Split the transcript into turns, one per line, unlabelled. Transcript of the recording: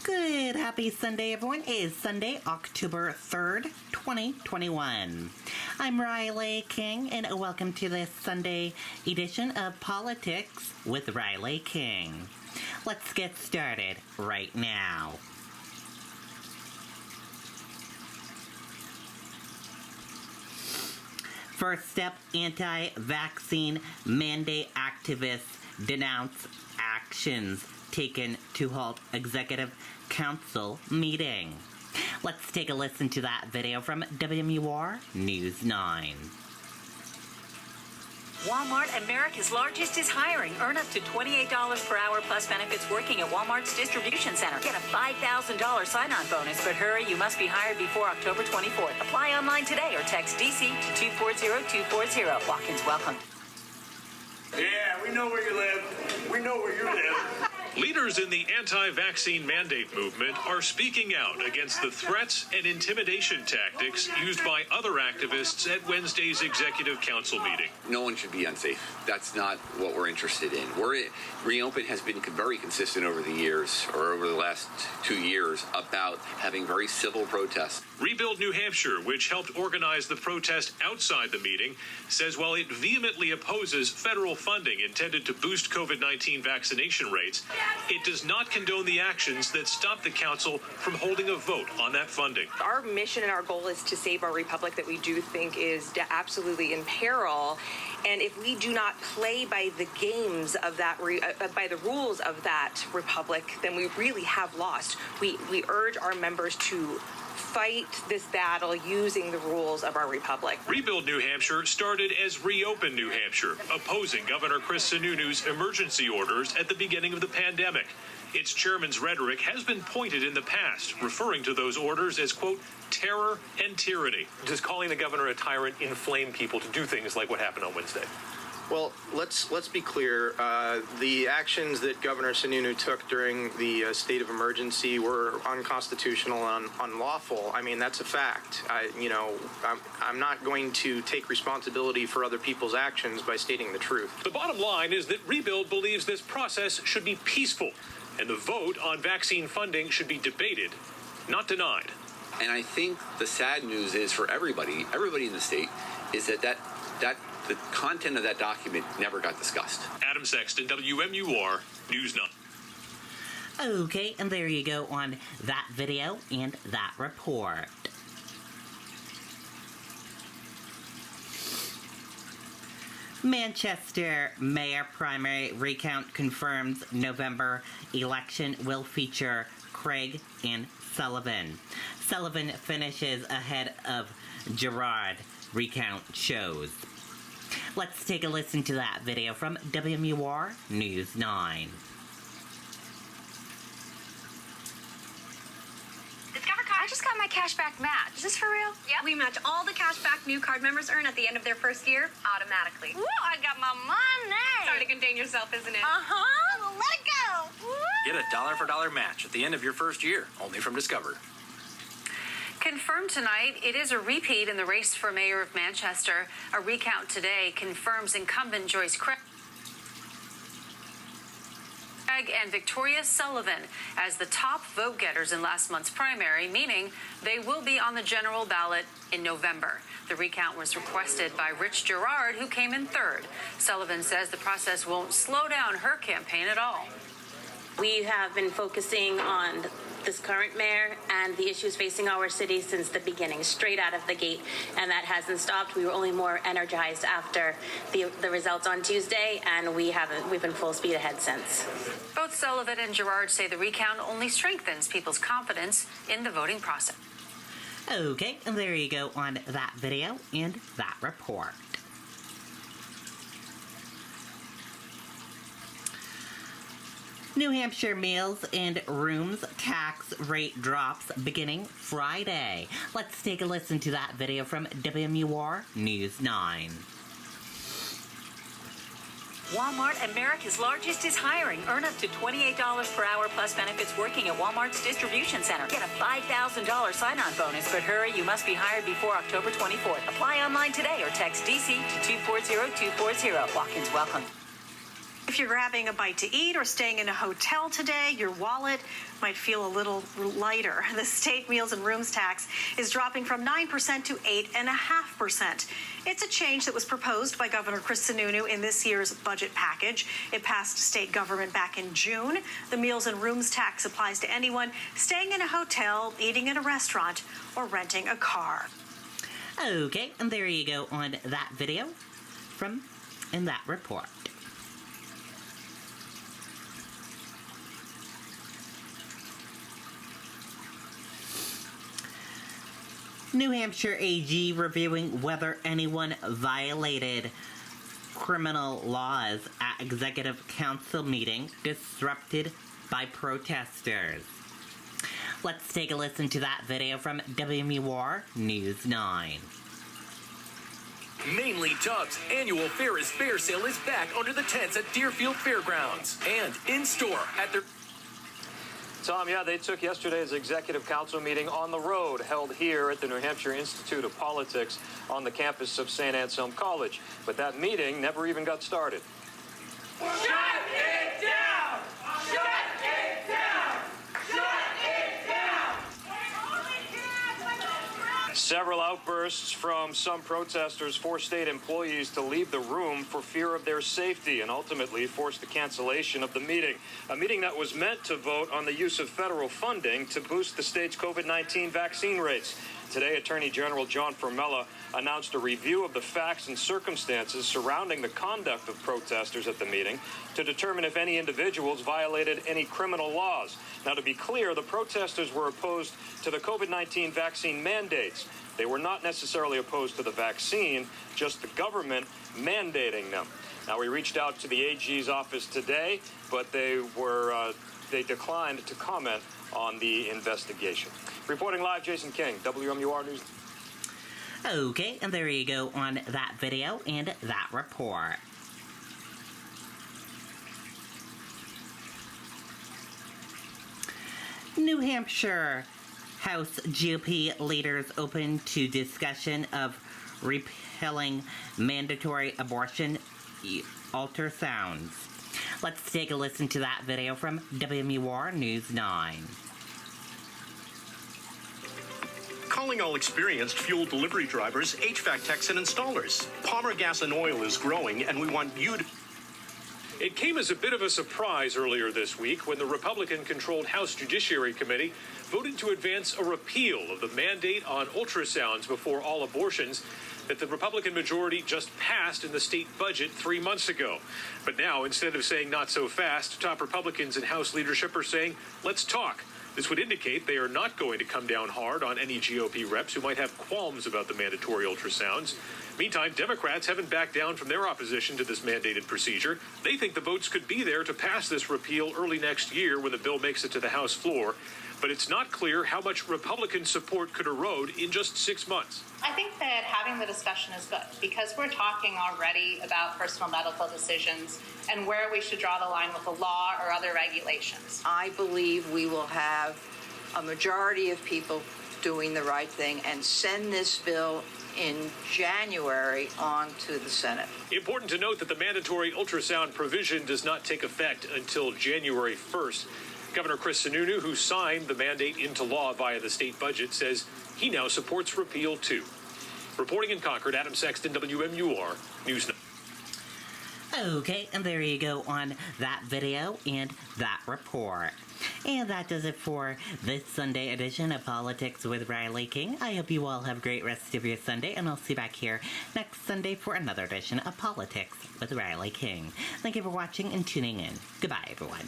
Good, happy Sunday, everyone. It is Sunday, October 3rd, 2021. I'm Riley King, and welcome to this Sunday edition of Politics with Riley King. Let's get started right now. First up, anti-vaccine mandate activists denounce actions taken to halt executive council meeting. Let's take a listen to that video from WMUR News 9.
Walmart, America's largest, is hiring. Earn up to $28 per hour plus benefits working at Walmart's distribution center. Get a $5,000 sign-on bonus, but hurry, you must be hired before October 24th. Apply online today or text DC to 240240. Walk-ins welcome.
Yeah, we know where you live. We know where you live.
Leaders in the anti-vaccine mandate movement are speaking out against the threats and intimidation tactics used by other activists at Wednesday's Executive Council meeting.
No one should be unsafe. That's not what we're interested in. Reopen has been very consistent over the years, or over the last 2 years, about having very civil protests.
Rebuild New Hampshire, which helped organize the protest outside the meeting, says while it vehemently opposes federal funding intended to boost COVID-19 vaccination rates, it does not condone the actions that stop the council from holding a vote on that funding.
Our mission and our goal is to save our republic that we do think is absolutely in peril. And if we do not play by the games of that, by the rules of that republic, then we really have lost. We urge our members to fight this battle using the rules of our republic.
Rebuild New Hampshire started as Reopen New Hampshire, opposing Governor Chris Sununu's emergency orders at the beginning of the pandemic. Its chairman's rhetoric has been pointed in the past, referring to those orders as, quote, terror and tyranny.
Does calling the governor a tyrant inflame people to do things like what happened on Wednesday?
Well, let's be clear. The actions that Governor Sununu took during the state of emergency were unconstitutional and unlawful. I mean, that's a fact. I'm not going to take responsibility for other people's actions by stating the truth.
The bottom line is that Rebuild believes this process should be peaceful, and the vote on vaccine funding should be debated, not denied.
And I think the sad news is for everybody in the state, is that the content of that document never got discussed.
Adam Sexton, WMUR News 9.
Okay, and there you go on that video and that report. Manchester mayor primary recount confirms November election will feature Craig and Sullivan. Sullivan finishes ahead of Gerard, recount shows. Let's take a listen to that video from WMUR News 9.
I just got my cashback match. Is this for real?
Yep. We match all the cashback new card members earn at the end of their first year automatically.
Woo, I got my money.
It's hard to contain yourself, isn't it?
Uh-huh. Let it go. Woo.
Get a dollar-for-dollar match at the end of your first year, only from Discover.
Confirmed tonight, it is a repeat in the race for mayor of Manchester. A recount today confirms incumbent Joyce Craig and Victoria Sullivan as the top vote getters in last month's primary, meaning they will be on the general ballot in November. The recount was requested by Rich Gerard, who came in third. Sullivan says the process won't slow down her campaign at all.
We have been focusing on this current mayor and the issues facing our city since the beginning, straight out of the gate, and that hasn't stopped. We were only more energized after the results on Tuesday, and we've been full speed ahead since.
Both Sullivan and Gerard say the recount only strengthens people's confidence in the voting process.
Okay, and there you go on that video and that report. New Hampshire meals and rooms tax rate drops beginning Friday. Let's take a listen to that video from WMUR News 9.
Walmart, America's largest, is hiring. Earn up to $28 per hour plus benefits working at Walmart's distribution center. Get a $5,000 sign-on bonus, but hurry, you must be hired before October 24th. Apply online today or text DC to 240240. Walk-ins welcome.
If you're grabbing a bite to eat or staying in a hotel today, your wallet might feel a little lighter. The state meals and rooms tax is dropping from 9% to 8.5%. It's a change that was proposed by Governor Chris Sununu in this year's budget package. It passed state government back in June. The meals and rooms tax applies to anyone staying in a hotel, eating in a restaurant, or renting a car.
Okay, and there you go on that video from in that report. New Hampshire AG reviewing whether anyone violated criminal laws at Executive Council meeting disrupted by protesters. Let's take a listen to that video from WMUR News 9.
Mainly Dub's annual Ferris Fair Sale is back under the tents at Deerfield Fairgrounds and in-store at their...
Tom, yeah, they took yesterday's Executive Council meeting on the road, held here at the New Hampshire Institute of Politics on the campus of St. Anselm College. But that meeting never even got started.
Shut it down! Shut it down! Shut it down!
Several outbursts from some protesters forced state employees to leave the room for fear of their safety and ultimately forced the cancellation of the meeting. A meeting that was meant to vote on the use of federal funding to boost the state's COVID-19 vaccine rates. Today, Attorney General John Formella announced a review of the facts and circumstances surrounding the conduct of protesters at the meeting to determine if any individuals violated any criminal laws. Now, to be clear, the protesters were opposed to the COVID-19 vaccine mandates. They were not necessarily opposed to the vaccine, just the government mandating them. Now, we reached out to the AG's office today, but they declined to comment on the investigation. Reporting live, Jason King, WMUR News.
Okay, and there you go on that video and that report. New Hampshire House GOP leaders open to discussion of repealing mandatory abortion ultrasounds. Let's take a listen to that video from WMUR News 9.
Calling all experienced fuel delivery drivers, HVAC techs, and installers. Palmer Gas and Oil is growing, and we want you to...
It came as a bit of a surprise earlier this week when the Republican-controlled House Judiciary Committee voted to advance a repeal of the mandate on ultrasounds before all abortions that the Republican majority just passed in the state budget 3 months ago. But now, instead of saying not so fast, top Republicans in House leadership are saying, let's talk. This would indicate they are not going to come down hard on any GOP reps who might have qualms about the mandatory ultrasounds. Meantime, Democrats haven't backed down from their opposition to this mandated procedure. They think the votes could be there to pass this repeal early next year when the bill makes it to the House floor. But it's not clear how much Republican support could erode in just 6 months.
I think that having the discussion is good because we're talking already about personal medical decisions and where we should draw the line with the law or other regulations.
I believe we will have a majority of people doing the right thing and send this bill in January on to the Senate.
Important to note that the mandatory ultrasound provision does not take effect until January 1st. Governor Chris Sununu, who signed the mandate into law via the state budget, says he now supports repeal too. Reporting in Concord, Adam Sexton, WMUR News 9.
Okay, and there you go on that video and that report. And that does it for this Sunday edition of Politics with Riley King. I hope you all have a great rest of your Sunday, and I'll see you back here next Sunday for another edition of Politics with Riley King. Thank you for watching and tuning in. Goodbye, everyone.